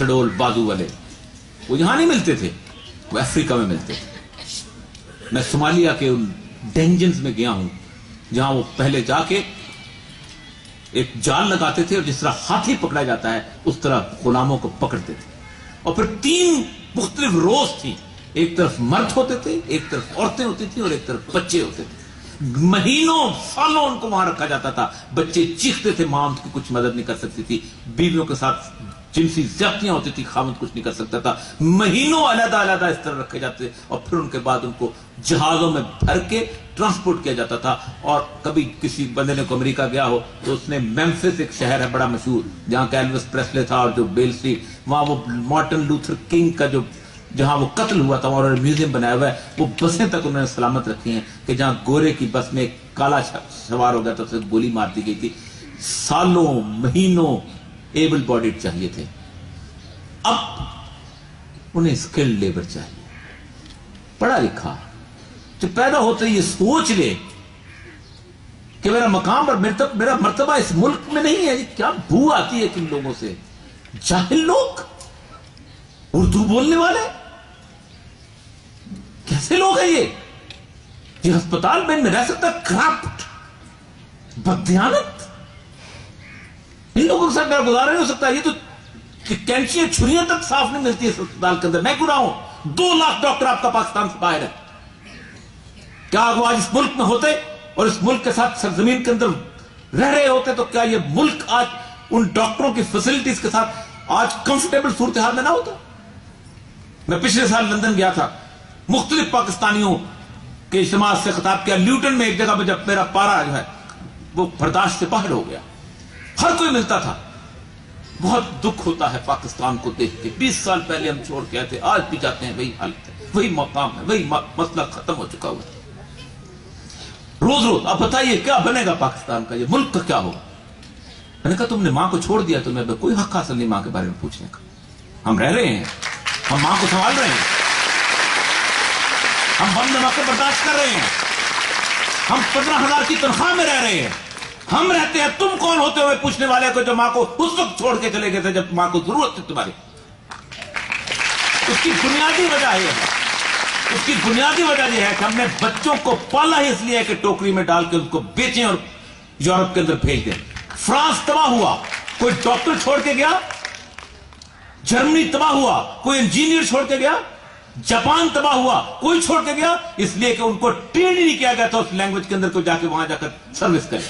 سڈول بازو والے وہ یہاں نہیں ملتے تھے, وہ افریقہ میں ملتے تھے. میں صومالیہ کے ان ڈینجنز میں گیا ہوں جہاں وہ پہلے جا کے ایک جال لگاتے تھے اور جس طرح ہاتھی پکڑا جاتا ہے اس طرح غلاموں کو پکڑتے تھے. اور پھر 3 مختلف روز تھی, ایک طرف مرد ہوتے تھے, ایک طرف عورتیں ہوتی تھیں اور ایک طرف بچے ہوتے تھے. مہینوں سالوں ان کو وہاں رکھا جاتا تھا. بچے چیختے تھے, ماں ان کی کچھ مدد نہیں کر سکتی تھی. بیویوں کے ساتھ جنسی زیادتیاں ہوتی تھی, خاوند کچھ نہیں کر سکتا تھا. مہینوں علیحدہ علیحدہ اس طرح رکھے جاتے اور پھر ان کے بعد ان کو جہازوں میں بھر کے ٹرانسپورٹ کیا جاتا تھا. اور کبھی کسی بندے نے کو امریکہ گیا ہو تو اس نے میمفس, ایک شہر ہے بڑا مشہور جہاں کا ایلوس پریسلے تھا, اور جو بیل اسٹریٹ, وہاں وہ مارٹن لوتھر کنگ کا جو جہاں وہ قتل ہوا تھا اور میوزیم بنایا ہوا ہے, وہ بسیں تک انہوں نے سلامت رکھی ہیں کہ جہاں گورے کی بس میں ایک کالا سوار ہو گیا تو اسے گولی مار دی گئی تھی. سالوں مہینوں ایبل باڈیڈ چاہیے تھے. اب انہیں اسکلڈ لیبر چاہیے, پڑھا لکھا, جو پیدا ہوتے یہ سوچ لے کہ میرا مقام اور میرا مرتبہ اس ملک میں نہیں ہے. کیا بو آتی ہے کن لوگوں سے, جاہل لوگ, اردو بولنے والے, کیسے لوگ ہیں یہ ہسپتال میں رہ سکتا, کرپٹ, بددیانت, ان لوگوں کے ساتھ میرا گزارا نہیں ہو سکتا. یہ تو کینچیاں چھریاں تک صاف نہیں ملتی اس اسپتال کے اندر. میں کیوں رہا ہوں, 2 لاکھ ڈاکٹر آپ کا پاکستان سے باہر ہے. کیا وہ آج اس ملک میں ہوتے اور اس ملک کے ساتھ سرزمین کے اندر رہ رہے ہوتے تو کیا یہ ملک آج ان ڈاکٹروں کی فیسلٹیز کے ساتھ آج کمفرٹیبل صورتحال میں نہ ہوتا. میں پچھلے سال لندن گیا تھا, مختلف پاکستانیوں کے اجتماع سے خطاب کیا. لیوٹن میں ایک جگہ پہ جب میرا پارا جو ہے وہ برداشت سے باہر ہو گیا, ہر کوئی ملتا تھا. بہت دکھ ہوتا ہے پاکستان کو دیکھ کے. 20 سال پہلے ہم چھوڑ کے آئے تھے, آج بھی جاتے ہیں, وہی حالت ہے, وہی مقام ہے, وہی مسئلہ ختم ہو چکا ہوا ہے. روز روز اب بتائیے کیا بنے گا پاکستان کا, یہ ملک کا کیا ہوگا. میں نے کہا تم نے ماں کو چھوڑ دیا, تمہیں کوئی حق حاصل نہیں ماں کے بارے میں پوچھنے کا. ہم رہ رہے ہیں, ہم ماں کو سنبھال رہے ہیں, ہم بم دھماکے برداشت کر رہے ہیں, ہم 15,000 کی تنخواہ میں رہ رہے ہیں, ہم رہتے ہیں. تم کون ہوتے ہوئے پوچھنے والے کو جو ماں کو اس وقت چھوڑ کے چلے گئے تھے جب ماں کو ضرورت تھی تمہاری. اس کی بنیادی وجہ یہ ہے, اس کی بنیادی وجہ یہ ہے کہ ہم نے بچوں کو پالا ہی اس لیے ہے کہ ٹوکری میں ڈال کے ان کو بیچیں اور یورپ کے اندر بھیج دیں. فرانس تباہ ہوا, کوئی ڈاکٹر چھوڑ کے گیا. جرمنی تباہ ہوا, کوئی انجینئر چھوڑ کے گیا. جاپان تباہ ہوا, کوئی چھوڑ کے گیا, اس لیے کہ ان کو ٹرین ہی نہیں کیا گیا تھا اس لینگویج کے اندر کو جا کے وہاں جا کر سروس کرے.